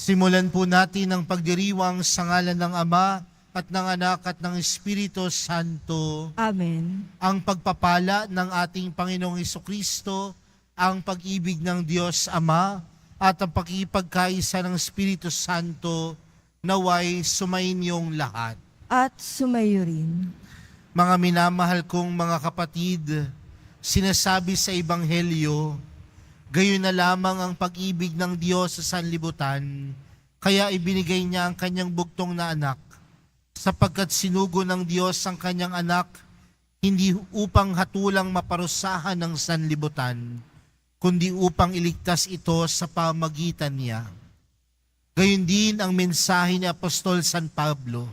Simulan po natin ang pagdiriwang sa ngalan ng Ama at ng Anak at ng Espiritu Santo. Amen. Ang pagpapala ng ating Panginoong Hesukristo, ang pag-ibig ng Diyos Ama at ang pakikipagkaisa ng Espiritu Santo naway sumainyong lahat. At sumayo rin. Mga minamahal kong mga kapatid, sinasabi sa Ebanghelyo, gayon na lamang ang pag-ibig ng Diyos sa sanlibutan, kaya ibinigay niya ang kanyang bugtong na anak, sapagkat sinugo ng Diyos ang kanyang anak, hindi upang hatulang maparusahan ng sanlibutan, kundi upang iligtas ito sa pamagitan niya. Gayon din ang mensahe ni Apostol San Pablo,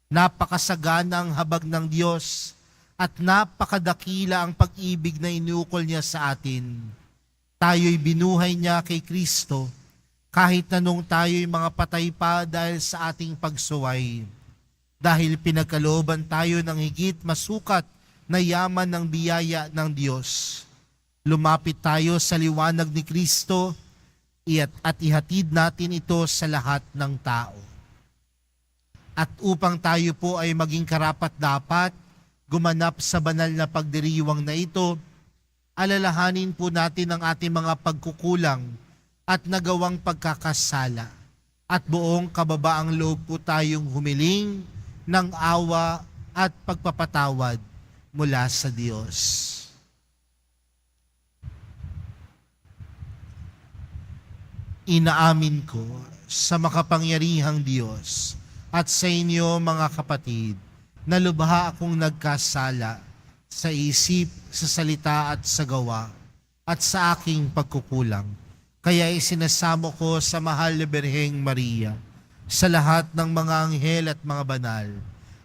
napakasagana ang habag ng Diyos at napakadakila ang pag-ibig na iniukol niya sa atin. Tayo'y binuhay niya kay Kristo, kahit na nung tayo'y mga patay pa dahil sa ating pagsuway. Dahil pinagkalooban tayo ng higit masukat na yaman ng biyaya ng Diyos. Lumapit tayo sa liwanag ni Kristo at ihatid natin ito sa lahat ng tao. At upang tayo po ay maging karapat-dapat, gumanap sa banal na pagdiriwang na ito, alalahanin po natin ang ating mga pagkukulang at nagawang pagkakasala. At buong kababaang loob po tayong humiling ng awa at pagpapatawad mula sa Diyos. Inaamin ko sa makapangyarihang Diyos at sa inyo mga kapatid na lubha akong nagkasala sa isip, sa salita at sa gawa, at sa aking pagkukulang. Kaya isinasamo ko sa mahal na Birheng Maria, sa lahat ng mga anghel at mga banal,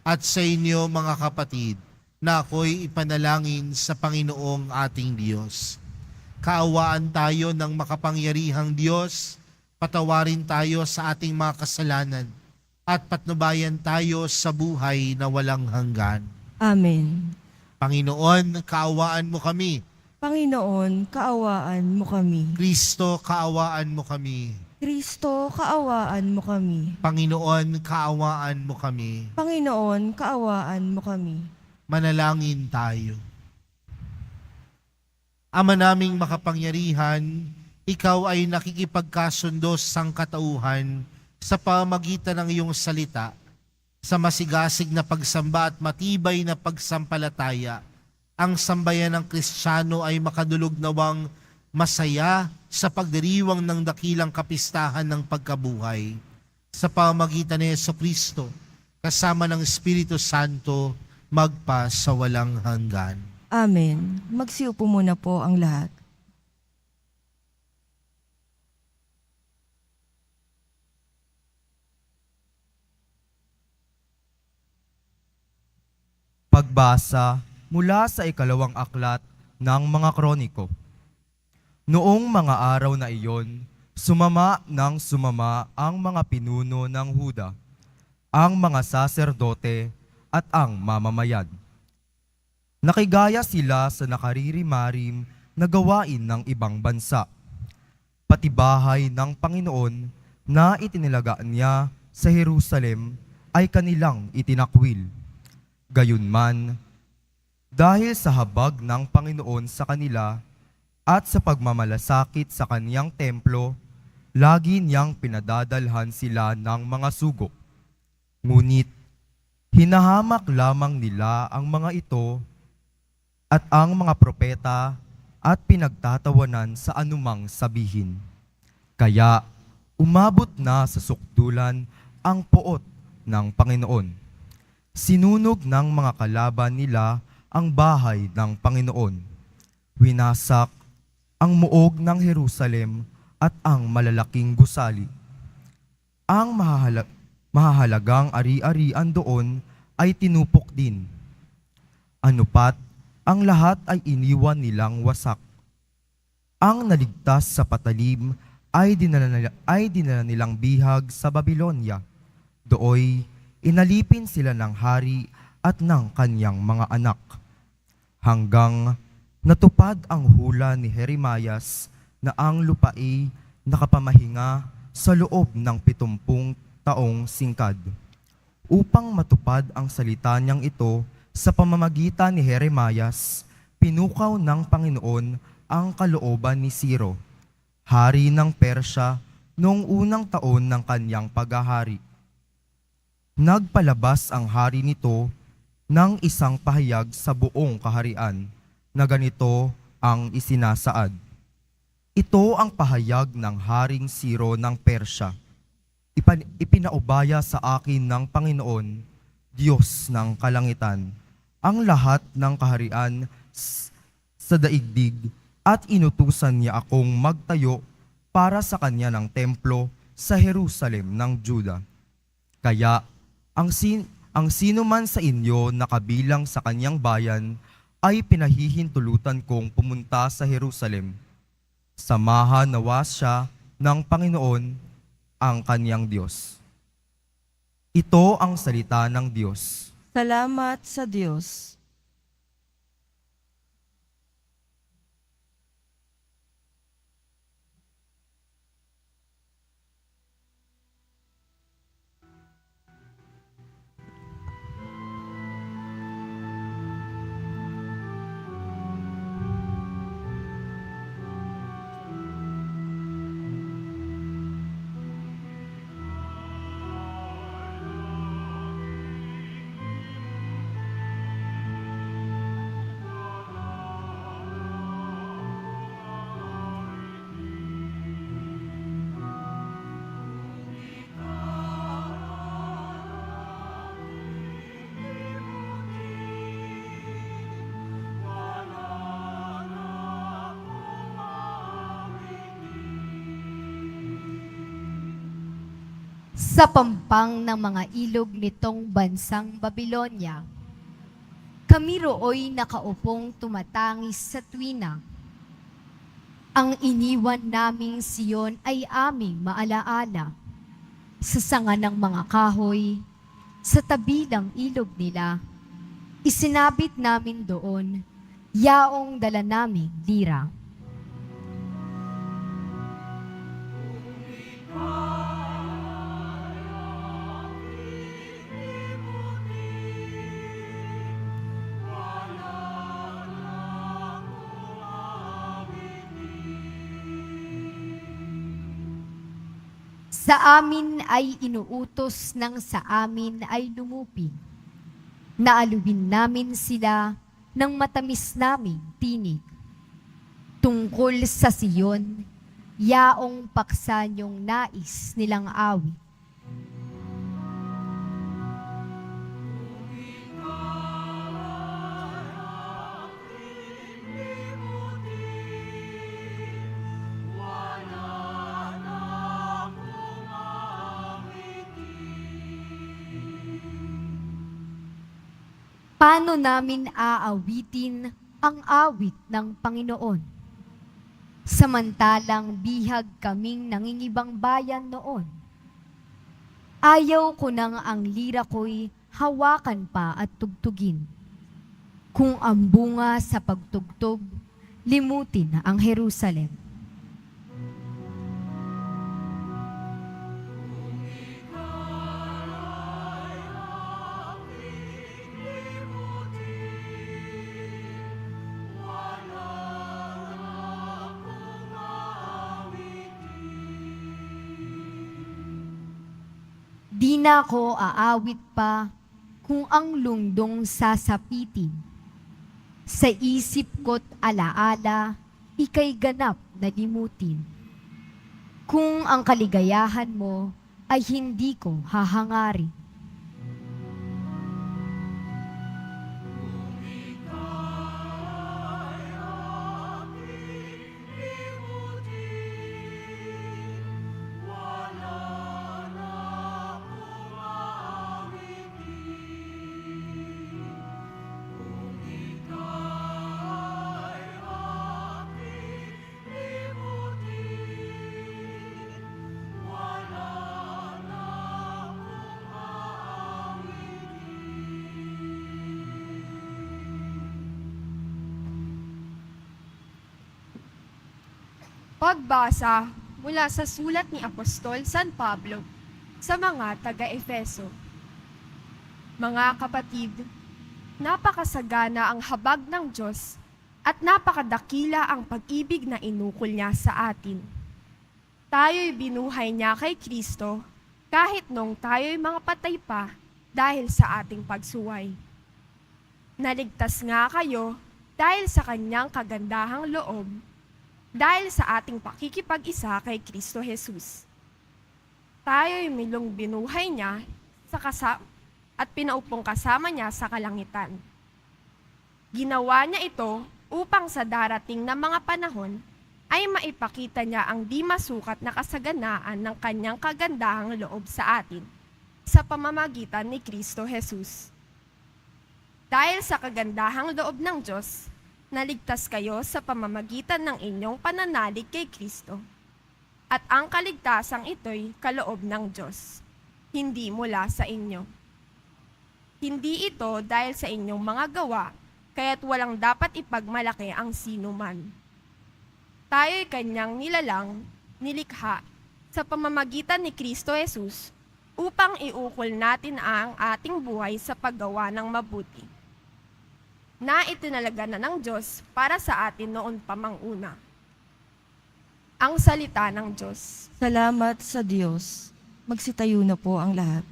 at sa inyo mga kapatid, na ako'y ipanalangin sa Panginoong ating Diyos. Kaawaan tayo ng makapangyarihang Diyos, patawarin tayo sa ating mga kasalanan, at patnubayan tayo sa buhay na walang hanggan. Amen. Panginoon, kaawaan mo kami. Panginoon, kaawaan mo kami. Kristo, kaawaan mo kami. Kristo, kaawaan mo kami. Panginoon, kaawaan mo kami. Panginoon, kaawaan mo kami. Manalangin tayo. Ama naming makapangyarihan, ikaw ay nakikipagkasundo sa sangkatauhan sa pamagitan ng iyong salita, sa masigasig na pagsamba at matibay na pagsampalataya, ang sambayan ng Kristiyano ay makadulog nawang masaya sa pagdiriwang ng dakilang kapistahan ng pagkabuhay. Sa pamagitan ni Jesucristo, kasama ng Espiritu Santo, magpa sa walang hanggan. Amen. Magsiupo muna po ang lahat. Pagbasa mula sa ikalawang aklat ng mga Kroniko. Noong mga araw na iyon, sumama ang mga pinuno ng Huda, ang mga saserdote at ang mamamayan. Nakigaya sila sa nakaririmarim na gawain ng ibang bansa, pati bahay ng Panginoon na itinilagaan niya sa Jerusalem ay kanilang itinakwil. Gayunman, dahil sa habag ng Panginoon sa kanila at sa pagmamalasakit sa kaniyang templo, lagi niyang pinadadalhan sila ng mga sugo. Ngunit, hinahamak lamang nila ang mga ito at ang mga propeta at pinagtatawanan sa anumang sabihin. Kaya, umabot na sa sukdulan ang poot ng Panginoon. Sinunog ng mga kalaban nila ang bahay ng Panginoon. Winasak ang muog ng Jerusalem at ang malalaking gusali. Ang mahahalagang ari-arian doon ay tinupok din. Anupat, ang lahat ay iniwan nilang wasak. Ang naligtas sa patalim ay dinala nilang bihag sa Babylonia. Dooy, inalipin sila ng hari at ng kanyang mga anak. Hanggang natupad ang hula ni Jeremias na ang lupae nakapamahinga sa loob ng 70 taong singkad. Upang matupad ang salita niyang ito sa pamamagitan ni Jeremias, pinukaw ng Panginoon ang kalooban ni Ciro, hari ng Persya noong unang taon ng kanyang paghahari. Nagpalabas ang hari nito ng isang pahayag sa buong kaharian na ganito ang isinasaad. Ito ang pahayag ng Haring Ciro ng Persya. Ipinaubaya sa akin ng Panginoon, Diyos ng kalangitan, ang lahat ng kaharian sa daigdig at inutusan niya akong magtayo para sa kanya ng templo sa Jerusalem ng Juda. Kaya ang sino man sa inyo na kabilang sa kanyang bayan ay pinahihintulutan kong pumunta sa Jerusalem. Samahan nawa siya ng Panginoon ang kanyang Diyos. Ito ang salita ng Diyos. Salamat sa Diyos. Sa pampang ng mga ilog nitong bansang Babylonia, kami rooy nakaupong tumatangis sa tuwina. Ang iniwan naming Siyon ay aming maalaala. Sa sanga ng mga kahoy, sa tabi ng ilog nila, isinabit namin doon, yaong dala naming lira. Sa amin ay inuutos ng sa amin ay lumupig. Naaluin namin sila ng matamis naming tinig. Tungkol sa Siyon, yaong paksa niyong nais nilang awit. Paano namin aawitin ang awit ng Panginoon? Samantalang bihag kaming nangingibang bayan noon. Ayaw ko nang ang lira ko'y hawakan pa at tugtugin. Kung ang bunga sa pagtugtog, limutin ang Jerusalem. Di na ko aawit pa kung ang lungdong sasapitin. Sa isip ko't alaala, ika'y ganap na limutin. Kung ang kaligayahan mo ay hindi ko hahangarin. Pagbasa mula sa sulat ni Apostol San Pablo sa mga taga-Efeso. Mga kapatid, napakasagana ang habag ng Diyos at napakadakila ang pag-ibig na inukol niya sa atin. Tayo'y binuhay niya kay Kristo kahit nung tayo'y mga patay pa dahil sa ating pagsuway. Naligtas nga kayo dahil sa kanyang kagandahang loob, dahil sa ating pakikipag-isa kay Kristo Jesus. Tayo'y milong binuhay niya at pinaupong kasama niya sa kalangitan. Ginawa niya ito upang sa darating na mga panahon ay maipakita niya ang di masukat na kasaganaan ng kanyang kagandahang loob sa atin sa pamamagitan ni Kristo Jesus. Dahil sa kagandahang loob ng Diyos, naligtas kayo sa pamamagitan ng inyong pananalig kay Kristo. At ang kaligtasang ito'y kaloob ng Diyos, hindi mula sa inyo. Hindi ito dahil sa inyong mga gawa, kaya't walang dapat ipagmalaki ang sino man. Tayo'y kanyang nilikha sa pamamagitan ni Kristo Jesus upang iukol natin ang ating buhay sa paggawa ng mabuti, na itinalaga na ng Diyos para sa atin noon pa mang una. Ang salita ng Diyos. Salamat sa Diyos. Magsitayo na po ang lahat.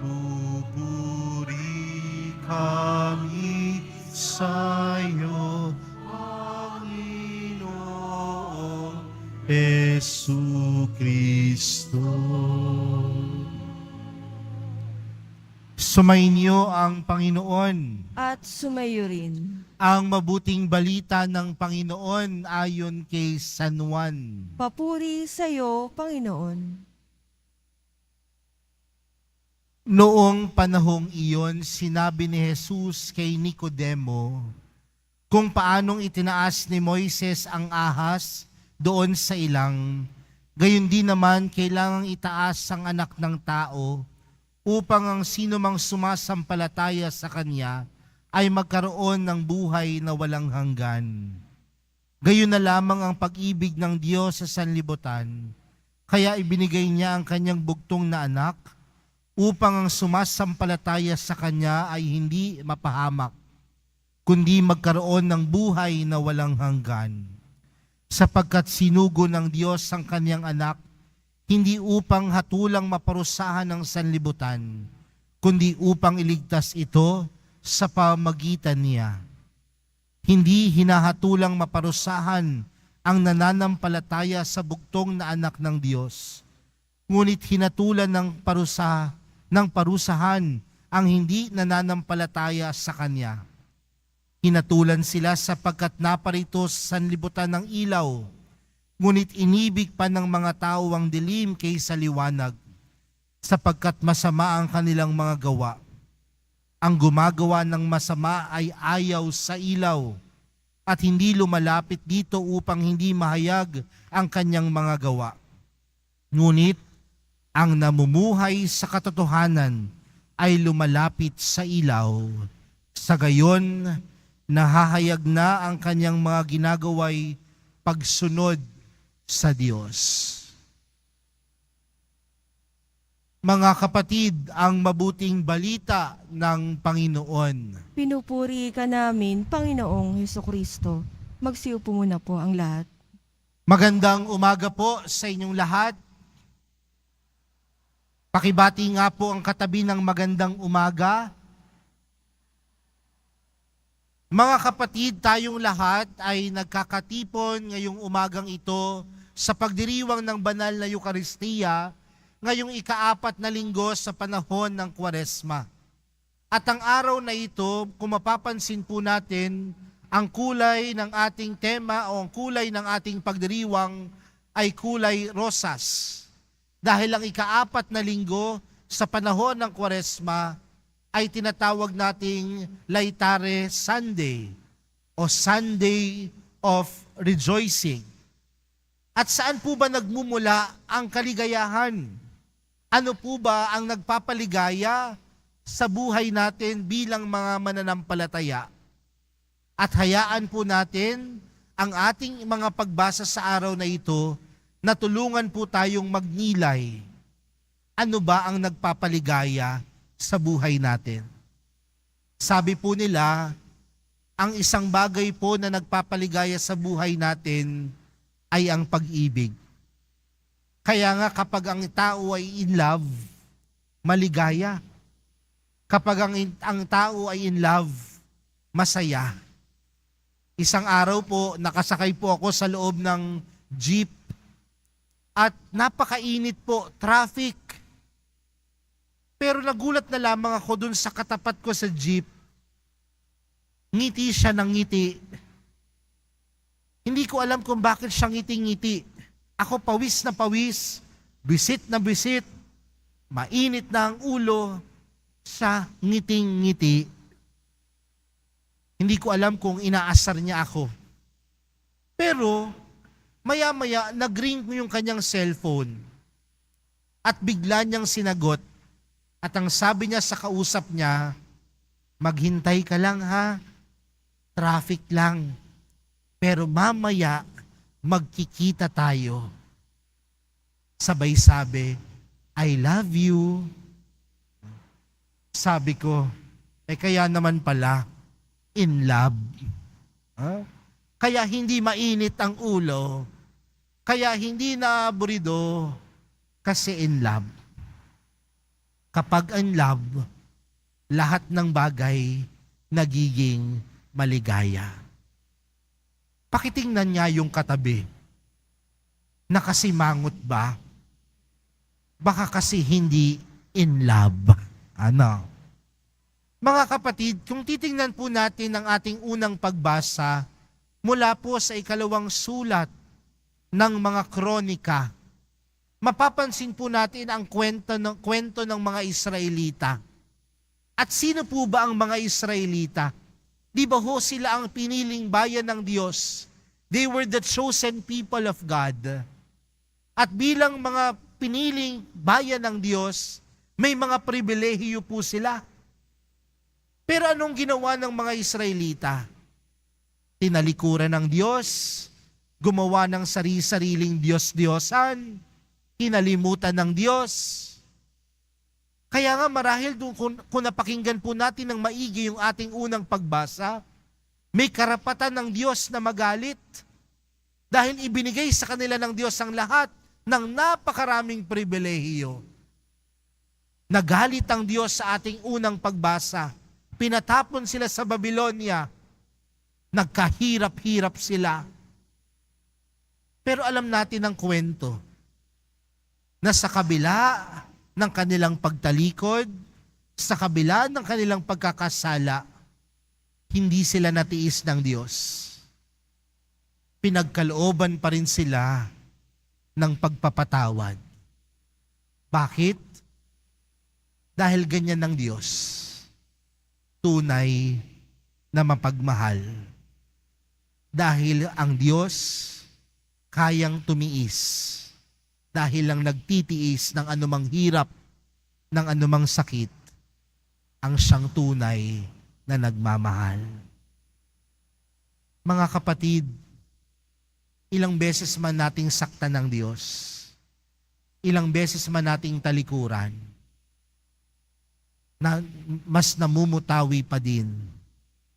Nagbuburi kami sa'yo, Panginoong Jesucristo. Sumainyo ang Panginoon. At sumayo rin. Ang mabuting balita ng Panginoon ayon kay San Juan. Papuri sa iyo, Panginoon. Noong panahong iyon, sinabi ni Jesus kay Nicodemo kung paanong itinaas ni Moises ang ahas doon sa ilang, gayon din naman kailangang itaas ang anak ng tao upang ang sino mang sumasampalataya sa kanya ay magkaroon ng buhay na walang hanggan. Gayon na lamang ang pag-ibig ng Diyos sa sanlibutan, kaya ibinigay niya ang kanyang bugtong na anak upang ang sumasampalataya sa kanya ay hindi mapahamak, kundi magkaroon ng buhay na walang hanggan. Sapagkat sinugo ng Diyos ang kanyang anak, hindi upang hatulang maparusahan ng sanlibutan, kundi upang iligtas ito sa pamamagitan niya. Hindi hinahatulang maparusahan ang nananampalataya sa bugtong na anak ng Diyos, ngunit hinatulan ng parusahan ang hindi nananampalataya sa Kanya. Hinatulan sila sapagkat naparito sa sanlibutan ng ilaw, ngunit inibig pa ng mga tao ang dilim kaysa liwanag, sapagkat masama ang kanilang mga gawa. Ang gumagawa ng masama ay ayaw sa ilaw, at hindi lumalapit dito upang hindi mahayag ang kanyang mga gawa. Ngunit ang namumuhay sa katotohanan ay lumalapit sa ilaw. Sa gayon, nahahayag na ang kanyang mga ginagaway pagsunod sa Diyos. Mga kapatid, ang mabuting balita ng Panginoon. Pinupuri ka namin, Panginoong Hesukristo. Magsiupo muna po ang lahat. Magandang umaga po sa inyong lahat. Pakibati nga po ang katabi ng magandang umaga. Mga kapatid, tayong lahat ay nagkakatipon ngayong umagang ito sa pagdiriwang ng banal na Eukaristiya ngayong ika-4 na linggo sa panahon ng Kwaresma. At ang araw na ito, kung mapapansin po natin, ang kulay ng ating tema o ang kulay ng ating pagdiriwang ay kulay rosas. Dahil ang ika-4 na linggo sa panahon ng Kwaresma ay tinatawag nating Laetare Sunday o Sunday of Rejoicing. At saan po ba nagmumula ang kaligayahan? Ano po ba ang nagpapaligaya sa buhay natin bilang mga mananampalataya? At hayaan po natin ang ating mga pagbasa sa araw na ito na tulungan po tayong magnilay. Ano ba ang nagpapaligaya sa buhay natin? Sabi po nila, ang isang bagay po na nagpapaligaya sa buhay natin ay ang pag-ibig. Kaya nga kapag ang tao ay in love, maligaya. Kapag ang tao ay in love, masaya. Isang araw po, nakasakay po ako sa loob ng jeep at napakainit po, traffic. Pero nagulat na lamang ako dun sa katapat ko sa jeep. Ngiti siya ng ngiti. Hindi ko alam kung bakit siya ngiti-ngiti. Ako pawis na pawis, bisit na bisit, mainit na ang ulo, sa ngiting-ngiti. Hindi ko alam kung inaasar niya ako. Pero, maya-maya, nag-ring yung kanyang cellphone. At bigla niyang sinagot. At ang sabi niya sa kausap niya, maghintay ka lang ha, traffic lang. Pero mamaya, magkikita tayo. Sabay sabi, I love you. Sabi ko, kaya naman pala, in love. Kaya hindi mainit ang ulo, kaya hindi na aburido, kasi in love. Kapag in love, lahat ng bagay nagiging maligaya. Pakitingnan niya yung katabi. Nakasimangot ba? Baka kasi hindi in love. Ano? Mga kapatid, kung titingnan po natin ang ating unang pagbasa mula po sa 2 sulat ng mga kronika, mapapansin po natin ang kwento ng mga Israelita. At sino po ba ang mga Israelita? Di ba ho sila ang piniling bayan ng Diyos? They were the chosen people of God. At bilang mga piniling bayan ng Diyos, may mga pribilehiyo po sila. Pero anong ginawa ng mga Israelita? Tinalikuran ng Diyos, gumawa ng sariling Diyos-Diyosan, kinalimutan ng Diyos. Kaya nga marahil kung napakinggan po natin ng maigi yung ating unang pagbasa, may karapatan ng Diyos na magalit dahil ibinigay sa kanila ng Diyos ang lahat ng napakaraming pribilehiyo. Nagalit ang Diyos sa ating unang pagbasa. Pinatapon sila sa Babylonia. Nagkahirap-hirap sila. Pero alam natin ang kwento na sa kabila ng kanilang pagtalikod, sa kabila ng kanilang pagkakasala, hindi sila natiis ng Diyos. Pinagkalooban pa rin sila ng pagpapatawad. Bakit? Dahil ganyan ng Diyos. Tunay na mapagmahal. Dahil ang Diyos kayang tumiis. Dahil lang nagtitiis ng anumang hirap, ng anumang sakit, ang siyang tunay na nagmamahal. Mga kapatid, ilang beses man nating saktan ng Diyos, ilang beses man nating talikuran, na mas namumutawi pa din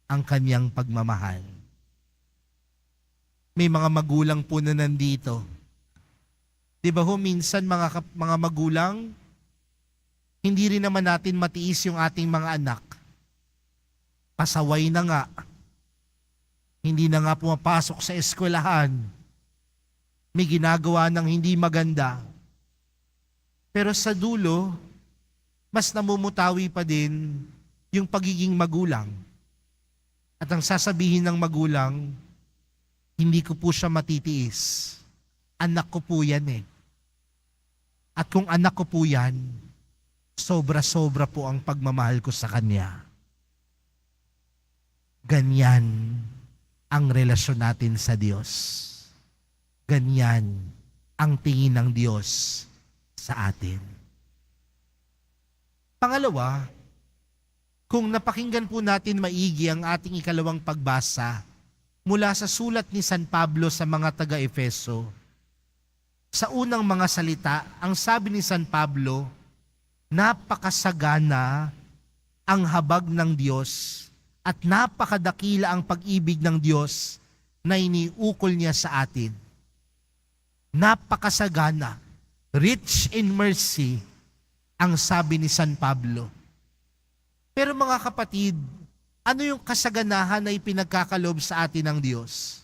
ang kanyang pagmamahal. May mga magulang po na nandito. Di ba ho, minsan mga magulang, hindi rin naman natin matiis yung ating mga anak. Pasaway na nga. Hindi na nga pumapasok sa eskwelahan. May ginagawa ng hindi maganda. Pero sa dulo, mas namumutawi pa din yung pagiging magulang. At ang sasabihin ng magulang, hindi ko po siya matitiis. Anak ko po yan eh. At kung anak ko po yan, sobra-sobra po ang pagmamahal ko sa kanya. Ganyan ang relasyon natin sa Diyos. Ganyan ang tingin ng Diyos sa atin. Pangalawa, kung napakinggan po natin maigi ang ating ikalawang pagbasa mula sa sulat ni San Pablo sa mga taga-Efeso, sa unang mga salita, ang sabi ni San Pablo, napakasagana ang habag ng Diyos at napakadakila ang pag-ibig ng Diyos na iniukol niya sa atin. Napakasagana, rich in mercy, ang sabi ni San Pablo. Pero mga kapatid, ano yung kasaganahan na ipinagkakalob sa atin ng Diyos?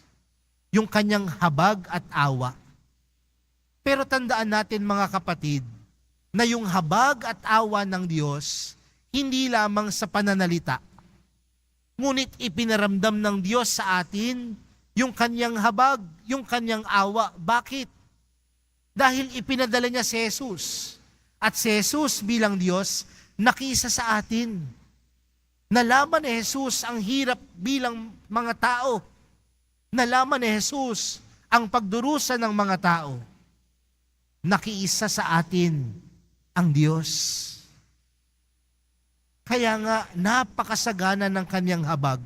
Yung kanyang habag at awa. Pero tandaan natin mga kapatid, na yung habag at awa ng Diyos, hindi lamang sa pananalita. Ngunit ipinaramdam ng Diyos sa atin yung kanyang habag, yung kanyang awa. Bakit? Dahil ipinadala niya si Jesus. At si Jesus bilang Diyos, nakisa sa atin. Nalaman ni Jesus ang hirap bilang mga tao. Nalaman ni Jesus ang pagdurusa ng mga tao. Nakiisa sa atin ang Diyos. Kaya nga, napakasagana ng kanyang habag.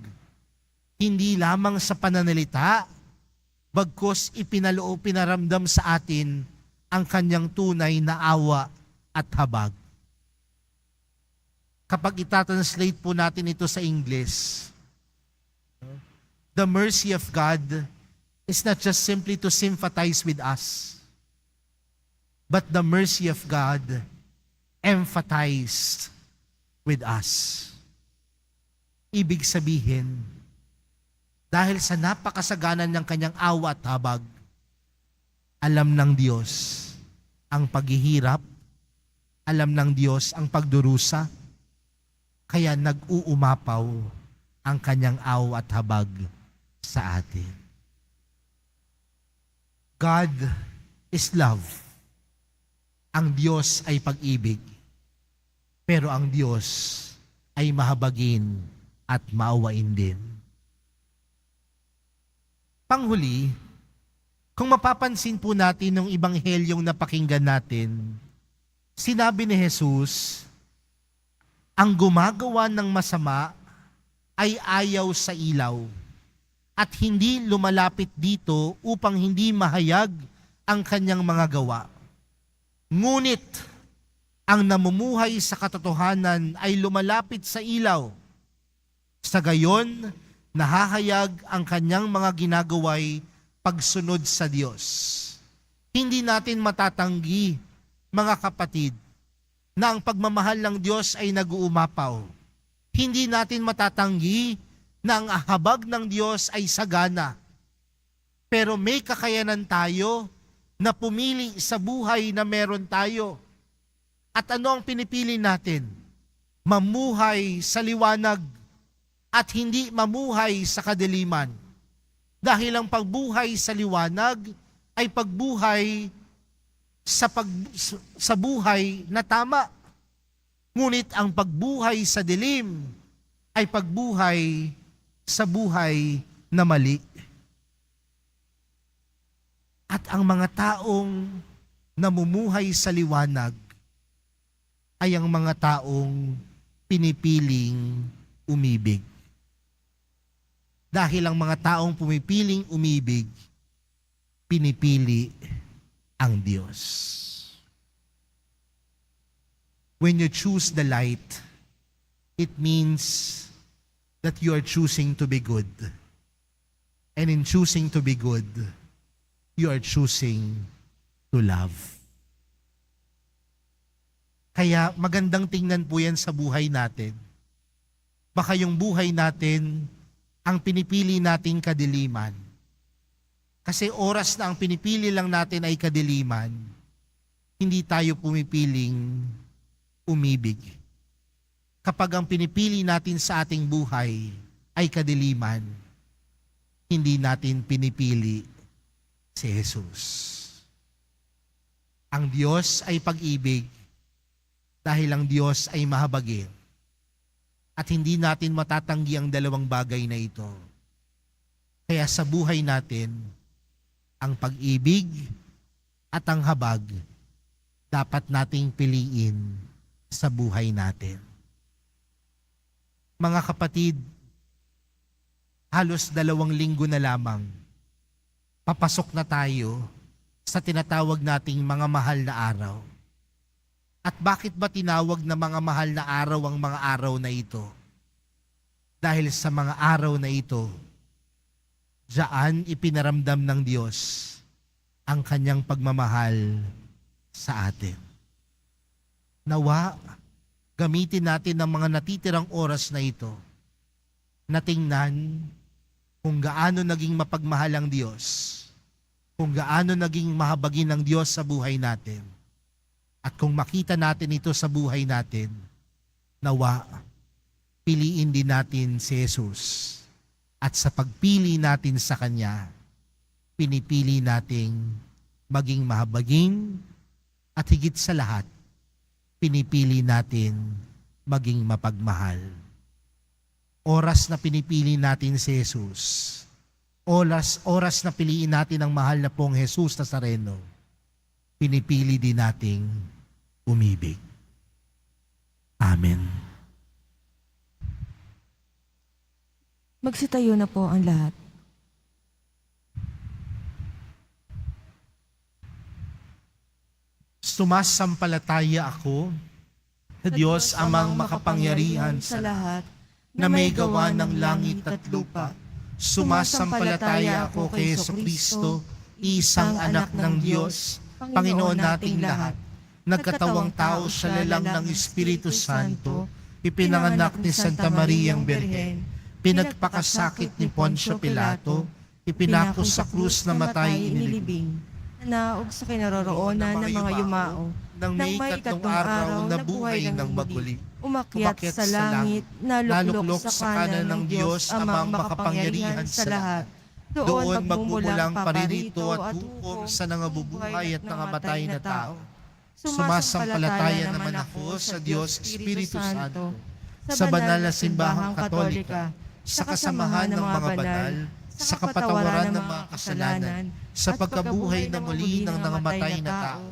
Hindi lamang sa pananalita, bagkus pinaramdam sa atin ang kanyang tunay na awa at habag. Kapag itatranslate po natin ito sa English, the mercy of God is not just simply to sympathize with us, but the mercy of God empathized with us. Ibig sabihin, dahil sa napakasaganan ng kanyang awa at habag, alam ng Diyos ang paghihirap, alam ng Diyos ang pagdurusa, kaya nag-uumapaw ang kanyang awa at habag sa atin. God is love. Ang Diyos ay pag-ibig, pero ang Diyos ay mahabagin at maawain din. Panghuli, kung mapapansin po natin ng ibanghelyong napakinggan natin, sinabi ni Jesus, ang gumagawa ng masama ay ayaw sa ilaw at hindi lumalapit dito upang hindi mahayag ang kanyang mga gawa. Ngunit, ang namumuhay sa katotohanan ay lumalapit sa ilaw. Sa gayon, nahahayag ang kanyang mga ginagaway pagsunod sa Diyos. Hindi natin matatanggi, mga kapatid, na ang pagmamahal ng Diyos ay nag-uumapaw. Hindi natin matatanggi na ang habag ng Diyos ay sagana. Pero may kakayanan tayo na pumili sa buhay na meron tayo. At ano ang pinipili natin? Mamuhay sa liwanag at hindi mamuhay sa kadiliman. Dahil ang pagbuhay sa liwanag ay pagbuhay sa buhay na tama. Ngunit ang pagbuhay sa dilim ay pagbuhay sa buhay na mali. At ang mga taong namumuhay sa liwanag ay ang mga taong pinipiling umibig. Dahil ang mga taong pumipiling umibig, pinipili ang Diyos. When you choose the light, it means that you are choosing to be good. And in choosing to be good, you are choosing to love. Kaya magandang tingnan po yan sa buhay natin. Baka yung buhay natin ang pinipili nating kadiliman. Kasi oras na ang pinipili lang natin ay kadiliman, hindi tayo pumipiling umibig. Kapag ang pinipili natin sa ating buhay ay kadiliman, hindi natin pinipili si Jesus. Ang Diyos ay pag-ibig dahil ang Diyos ay mahabagin. At hindi natin matatanggi ang dalawang bagay na ito. Kaya sa buhay natin, ang pag-ibig at ang habag dapat nating piliin sa buhay natin. Mga kapatid, halos 2 linggo na lamang, papasok na tayo sa tinatawag nating mga mahal na araw. At bakit ba tinawag na mga mahal na araw ang mga araw na ito? Dahil sa mga araw na ito, diyan ipinaramdam ng Diyos ang kanyang pagmamahal sa atin. Nawa, gamitin natin ang mga natitirang oras na ito na tingnan kung gaano naging mapagmahal ang Diyos, kung gaano naging mahabagin ang Diyos sa buhay natin. At kung makita natin ito sa buhay natin, nawa, piliin din natin si Jesus. At sa pagpili natin sa Kanya, pinipili nating maging mahabagin at higit sa lahat, pinipili natin maging mapagmahal. Oras na pinipili natin si Jesus, oras na piliin natin ang mahal na pong Jesus Nazareno, pinipili din nating umibig. Amen. Magsitayo na po ang lahat. Sumasampalataya ako sa Diyos amang makapangyarihan sa sa lahat, na may gawa ng langit at lupa. Sumasampalataya ako kay Jesucristo, isang anak ng Diyos, Panginoon nating lahat. Nagkatawang tao siya lalang ng Espiritu Santo, ipinanganak ni Santa Mariang Birhen, pinagpakasakit ni Poncio Pilato, ipinako sa krus na matay inilibing, naog sa kinaroroonan ng mga yumao, nang may ikatlong araw na buhay ng maguli. umakyat sa langit, naluklok sa kanan ng Diyos amang makapangyarihan sa lahat. Doon magmumulang paririto at hukom sa nangabubuhay at nangamatay na tao. Sumasampalataya naman ako sa Diyos Espiritu Santo, sa banal na simbahang katolika, sa kasamahan ng mga banal, sa kapatawaran ng mga kasalanan, sa pagkabuhay na muli ng nangamatay na tao,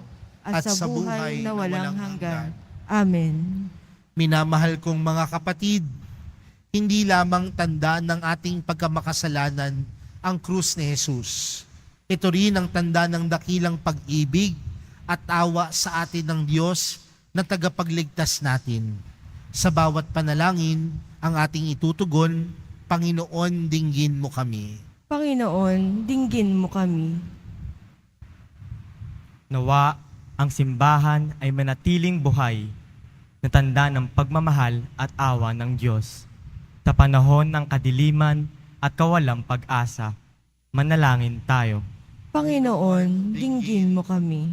at sa buhay na walang hanggan. Amen. Minamahal kong mga kapatid, hindi lamang tanda ng ating pagkamakasalanan ang krus ni Jesus. Ito rin ang tanda ng dakilang pag-ibig at awa sa atin ng Diyos na tagapagligtas natin. Sa bawat panalangin, ang ating itutugon, Panginoon, dinggin mo kami. Panginoon, dinggin mo kami. Nawa ang simbahan ay manatiling buhay na tanda ng pagmamahal at awa ng Diyos. Sa panahon ng kadiliman at kawalang pag-asa, manalangin tayo. Panginoon, dinggin mo kami.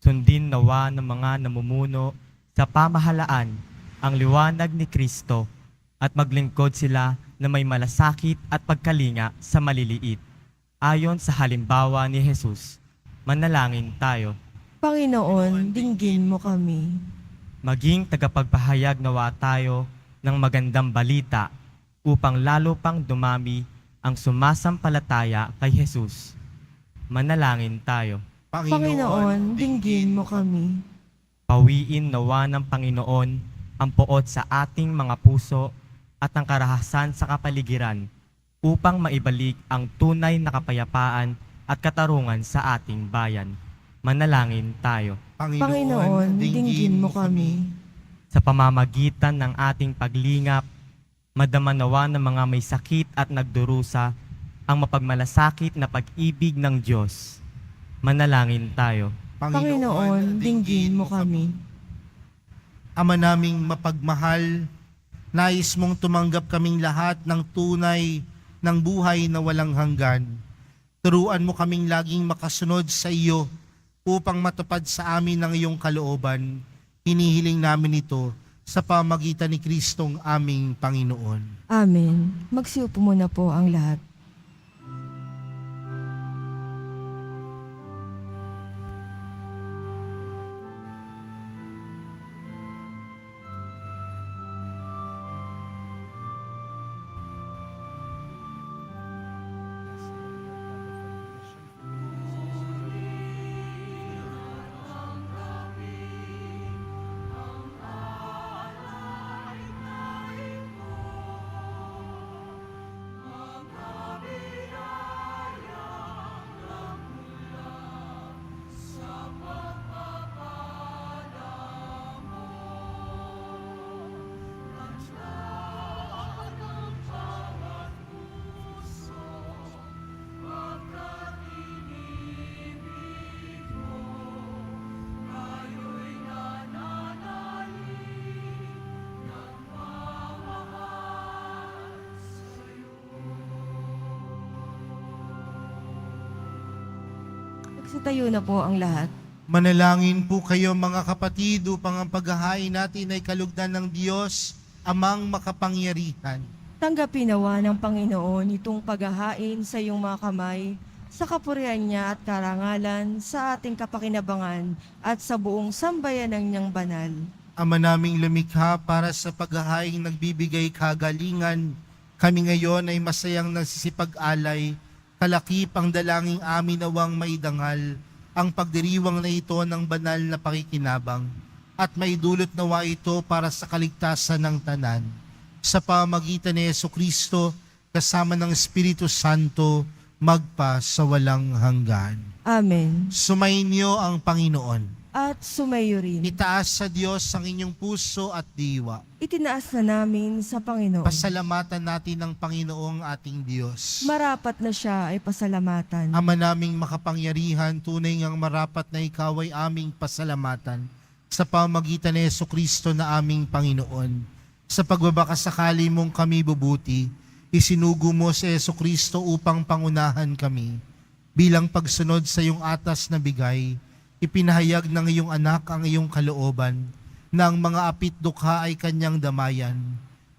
Sundin nawa ng mga namumuno sa pamahalaan ang liwanag ni Kristo at maglingkod sila na may malasakit at pagkalinga sa maliliit. Ayon sa halimbawa ni Jesus, manalangin tayo. Panginoon, dinggin mo kami. Maging tagapagpahayag nawa tayo ng magandang balita upang lalo pang dumami ang sumasampalataya kay Jesus. Manalangin tayo. Panginoon, dinggin mo kami. Pawiin nawa ng Panginoon ang poot sa ating mga puso at ang karahasan sa kapaligiran upang maibalik ang tunay na kapayapaan at katarungan sa ating bayan. Manalangin tayo. Panginoon, dinggin mo kami. sa pamamagitan ng ating paglingap, madama nawa ng mga may sakit at nagdurusa ang mapagmalasakit na pag-ibig ng Diyos. Manalangin tayo. Panginoon, dinggin mo kami. Ama naming mapagmahal, nais mong tumanggap kaming lahat ng tunay ng buhay na walang hanggan. Turuan mo kaming laging makasunod sa iyo upang matupad sa amin ang iyong kalooban. Hinihiling namin ito sa pamagitan ni Kristong aming Panginoon. Amen. Magsiupo muna po ang lahat. Magsitayo na po ang lahat. Manalangin po kayo mga kapatid upang ang paghahain natin ay kalugdan ng Diyos, Amang makapangyarihan. Tanggapin nawa ng Panginoon itong paghahain sa iyong mga kamay, sa kapurihan niya at karangalan, sa ating kapakinabangan at sa buong sambayan ng niyang banal. Ama naming lumikha para sa paghahaing nagbibigay kagalingan, kami ngayon ay masayang nagsisipag-alay, kalakip ang dalangin amin nawang maidangal, ang pagdiriwang na ito ng banal na pakikinabang, at maidulot nawa ito para sa kaligtasan ng tanan. Sa pamagitan ni Jesucristo, kasama ng Espiritu Santo, magpa sa walang hanggan. Amen. Sumainyo ang Panginoon. At sumayo rin. Itaas sa Diyos ang inyong puso at diwa. Itinaas na namin sa Panginoon. Pasalamatan natin ang Panginoong ating Diyos. Marapat na siya ay pasalamatan. Ama naming makapangyarihan, tunay ngang marapat na ikaw ay aming pasalamatan sa pamagitan ni Jesucristo na aming Panginoon. Sa pagbabakasakali mong kami bubuti, isinugo mo si Jesucristo upang pangunahan kami. Bilang pagsunod sa iyong atas na bigay, ipinahayag ng iyong anak ang iyong kalooban, na ang mga apit dukha ay kanyang damayan.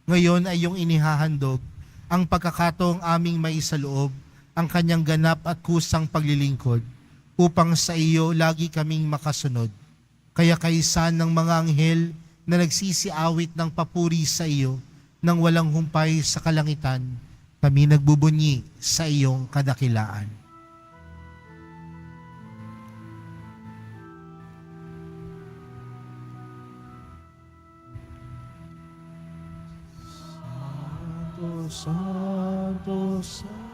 Ngayon ay iyong inihahandog ang pagkakataong aming maisaloob, ang kanyang ganap at kusang paglilingkod, upang sa iyo lagi kaming makasunod. Kaya kaysan ng mga anghel na nagsisiawit ng papuri sa iyo, nang walang humpay sa kalangitan, kami nagbubunyi sa iyong kadakilaan. Santo, Santo.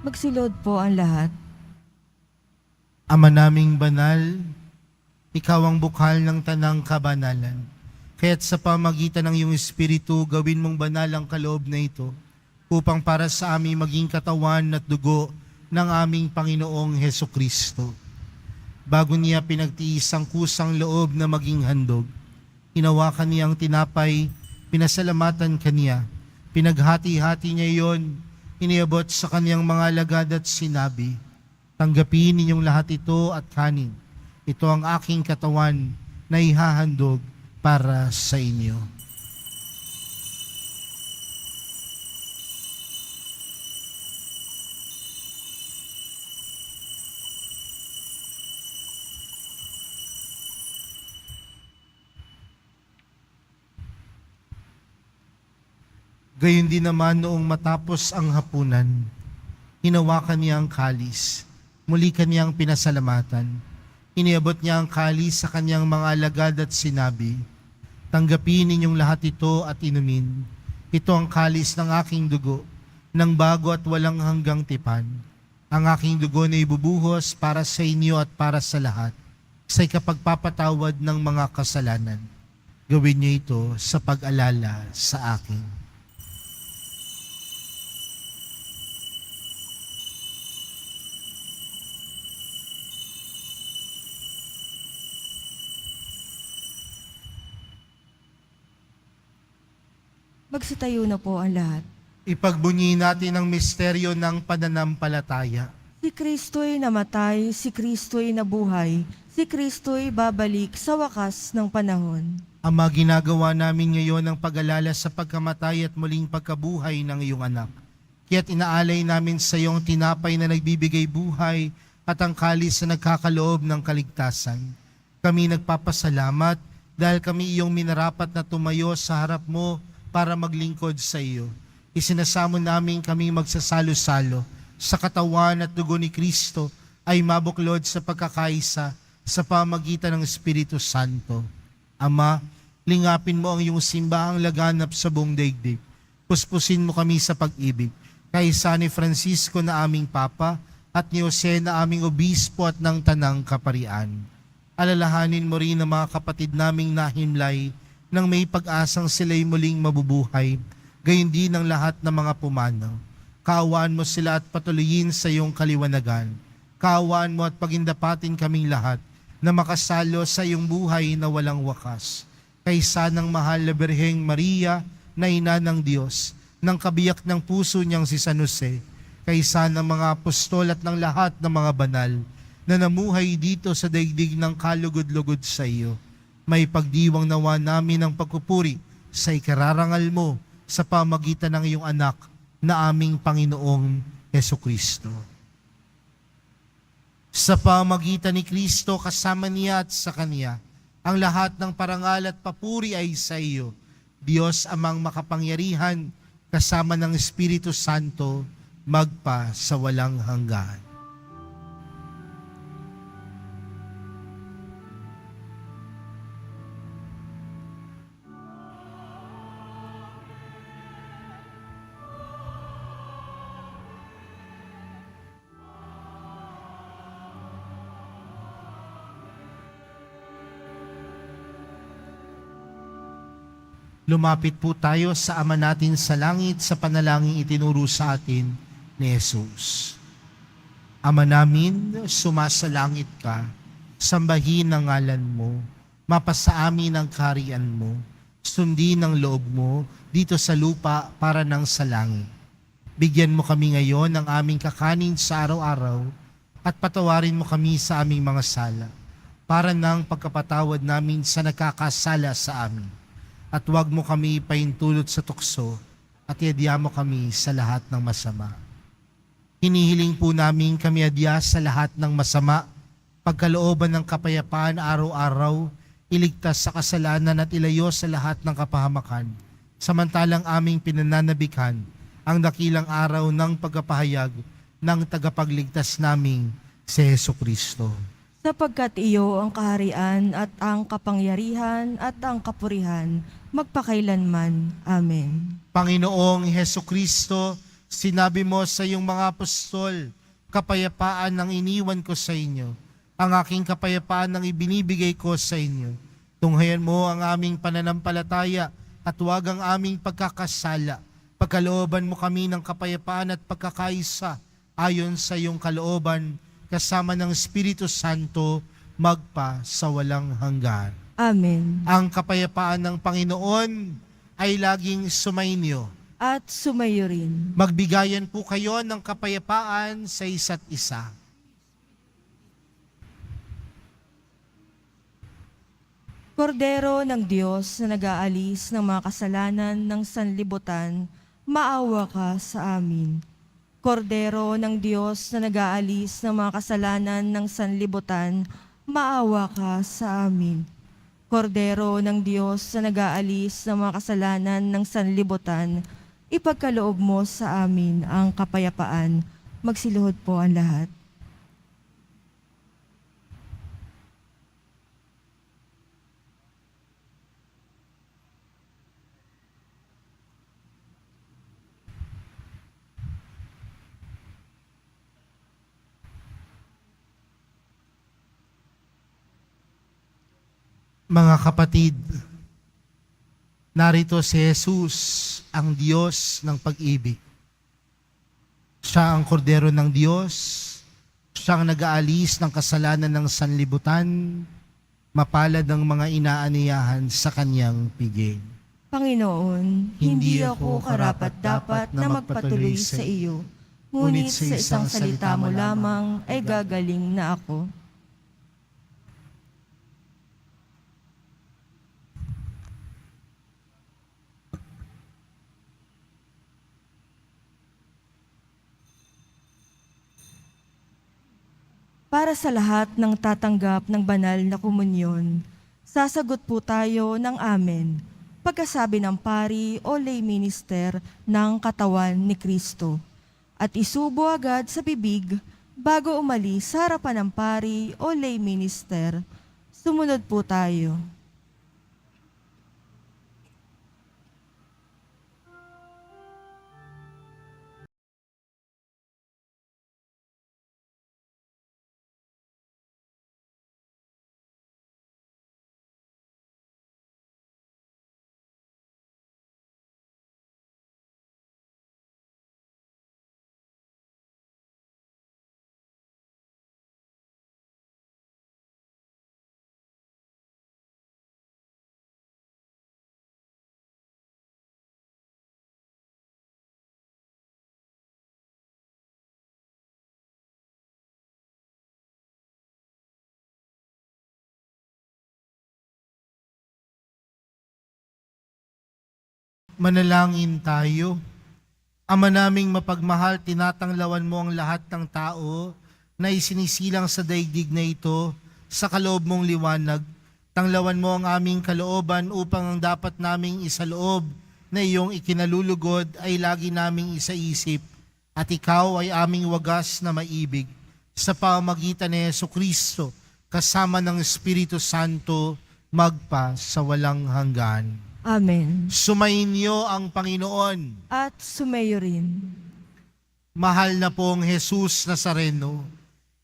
Magsilod po ang lahat. Ama naming banal, ikaw ang bukal ng tanang kabanalan. Kaya't sa pamagitan ng iyong Espiritu, gawin mong banal ang kaloob na ito, upang para sa aming maging katawan at dugo ng aming Panginoong Hesukristo. Bago niya pinagtiis ang kusang loob na maging handog, hinawakan niya ang tinapay, pinasalamatan kaniya, Pinaghati-hati niya iyon, iniabot sa kanyang mga alagad at sinabi, "Tanggapin ninyong lahat ito at kanin. Ito ang aking katawan na ihahandog para sa inyo." Gayon din naman noong matapos ang hapunan, hinawakan niya ang kalis, muli kanyang pinasalamatan. Iniabot niya ang kalis sa kanyang mga alagad at sinabi, "Tanggapin ninyong lahat ito at inumin. Ito ang kalis ng aking dugo, ng bago at walang hanggang tipan. Ang aking dugo na ibubuhos para sa inyo at para sa lahat, sa ikapagpapatawad ng mga kasalanan. Gawin niyo ito sa pag-alala sa akin." Magsitayo na po ang lahat. Ipagbunyi natin ang misteryo ng pananampalataya. Si Kristo'y namatay, si Kristo'y nabuhay, si Kristo'y babalik sa wakas ng panahon. Ama, ginagawa namin ngayon ang pag-alala sa pagkamatay at muling pagkabuhay ng iyong anak. Kaya't inaalay namin sa iyong tinapay na nagbibigay buhay at ang kalis na nagkakaloob ng kaligtasan. Kami nagpapasalamat dahil kami iyong minarapat na tumayo sa harap mo para maglingkod sa iyo. Isinasamo namin kami magsasalo-salo sa katawan at dugo ni Kristo ay mabuklod sa pagkakaisa sa pamagitan ng Espiritu Santo. Ama, lingapin mo ang iyong simbahang laganap sa buong daigdig. Puspusin mo kami sa pag-ibig. Kaysa ni Francisco na aming Papa at ni Jose na aming Obispo at ng Tanang Kaparian. Alalahanin mo rin ang mga kapatid naming nahimlay nang may pag-asang sila'y muling mabubuhay, gayon din ang lahat ng mga pumanaw. Kaawaan mo sila at patuloyin sa iyong kaliwanagan. Kaawaan mo at pagindapatin kaming lahat na makasalo sa iyong buhay na walang wakas. Kaysa ng mahal na Birheng Maria na ina ng Diyos, ng kabiyak ng puso niyang si San Jose, kaysa ng mga apostol at ng lahat ng mga banal na namuhay dito sa daigdig ng kalugod-lugod sa iyo. May pagdiwang nawa namin ang pagpupuri sa ikararangal mo sa pamagitan ng iyong anak na aming Panginoong Hesukristo. Sa pamagitan ni Kristo, kasama niya at sa Kanya, ang lahat ng parangal at papuri ay sa iyo, Diyos amang makapangyarihan, kasama ng Espiritu Santo, magpa sa walang hanggan. Lumapit po tayo sa Ama natin sa langit sa panalangin itinuro sa atin ni Jesus. Ama namin, sumasalangit ka, sambahin ang ngalan mo, mapasa amin ang kaharian mo, sundin ang loob mo dito sa lupa para nang sa langit. Bigyan mo kami ngayon ng aming kakanin sa araw-araw at patawarin mo kami sa aming mga sala para nang pagkapatawad namin sa nakakasala sa amin. At huwag mo kami paintulot sa tukso at iadya mo kami sa lahat ng masama. Hinihiling po namin kami adya sa lahat ng masama, pagkalooban ng kapayapaan araw-araw, iligtas sa kasalanan at ilayo sa lahat ng kapahamakan, samantalang aming pinananabikan ang dakilang araw ng pagkapahayag ng tagapagligtas naming si Hesukristo. Sapagkat iyo ang kaharian at ang kapangyarihan at ang kapurihan, magpakailanman. Amen. Panginoong Hesukristo, sinabi mo sa iyong mga apostol, kapayapaan ang iniwan ko sa inyo, ang aking kapayapaan ang ibinibigay ko sa inyo. Tunghayan mo ang aming pananampalataya at huwag ang aming pagkakasala. Pagkalooban mo kami ng kapayapaan at pagkakaisa ayon sa iyong kalooban, kasama ng Espiritu Santo, magpa sa walang hanggan. Amen. Ang kapayapaan ng Panginoon ay laging sumainyo. at sumayo rin. Magbigayan po kayo ng kapayapaan sa isa't isa. Kordero ng Diyos na nag-aalis ng mga kasalanan ng sanlibutan, maawa ka sa amin. Kordero ng Diyos na nag-aalis ng mga kasalanan ng sanlibutan, maawa ka sa amin. Kordero ng Diyos na nag-aalis ng mga kasalanan ng sanlibutan, ipagkaloob mo sa amin ang kapayapaan. Magsiluhod po ang lahat. Mga kapatid, narito si Jesus, ang Diyos ng pag-ibig. Siya ang kordero ng Diyos, siya ang nag-aalis ng kasalanan ng sanlibutan, mapalad ang mga inaaniyahan sa kanyang piging. Panginoon, hindi ako karapat-dapat na magpatuloy sa iyo, ngunit sa isang salita mo lamang ay gagaling na ako. Para sa lahat ng tatanggap ng banal na komunyon, sasagot po tayo ng amen pagkasabi ng pari o lay minister ng katawan ni Kristo at isubo agad sa bibig bago umalis sa harapan ng pari o lay minister. Sumunod po tayo. Manalangin tayo. Ama naming mapagmahal, tinatanglawan mo ang lahat ng tao na isinisilang sa daigdig na ito sa kaloob mong liwanag. Tanglawan mo ang aming kalooban upang ang dapat naming isaloob na iyong ikinalulugod ay lagi naming isaisip at ikaw ay aming wagas na maibig. Sa pamamagitan ni Jesucristo, kasama ng Espiritu Santo, magpa sa walang hanggan. Amen. Sumainyo ang Panginoon. At sumayo rin. Mahal na pong Jesus Nazareno,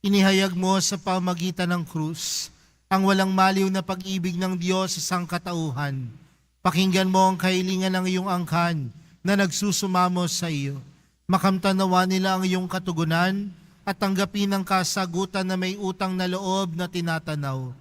inihayag mo sa pamagitan ng krus ang walang maliw na pag-ibig ng Diyos sa sangkatauhan. Pakinggan mo ang kahilingan ng iyong angkan na nagsusumamo sa iyo. Makamtanawa nila ang iyong katugunan at tanggapin ang kasagutan na may utang na loob na tinatanaw.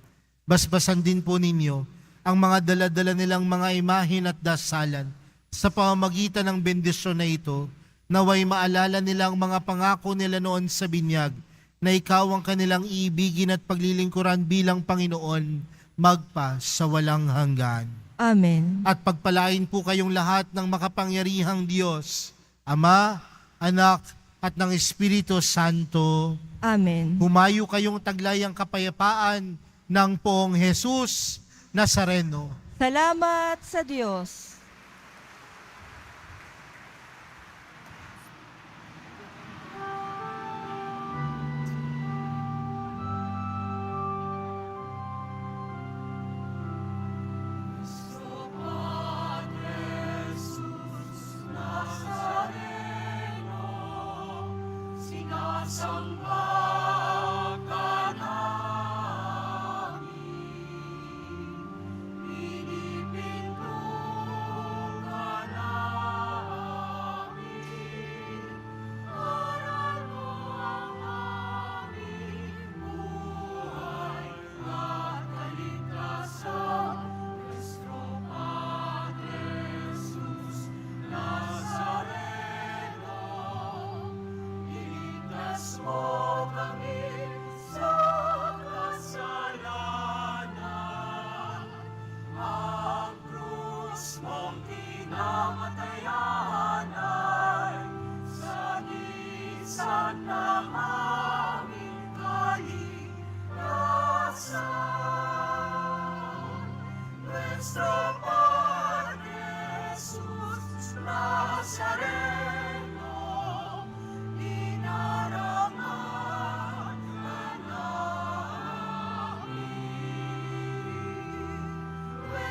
Basbasan din po ninyo ang mga dala-dala nilang mga imahin at dasalan. Sa pamamagitan ng bendisyon na ito, naway maalala nilang mga pangako nila noon sa binyag, na ikaw ang kanilang iibigin at paglilingkuran bilang Panginoon, magpa sa walang hanggan. Amen. At pagpalain po kayong lahat ng makapangyarihang Diyos, Ama, Anak, at ng Espiritu Santo. Amen. Humayo kayong taglayang kapayapaan ng Poong Jesus Nazareno. Salamat sa Diyos.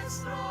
nuestro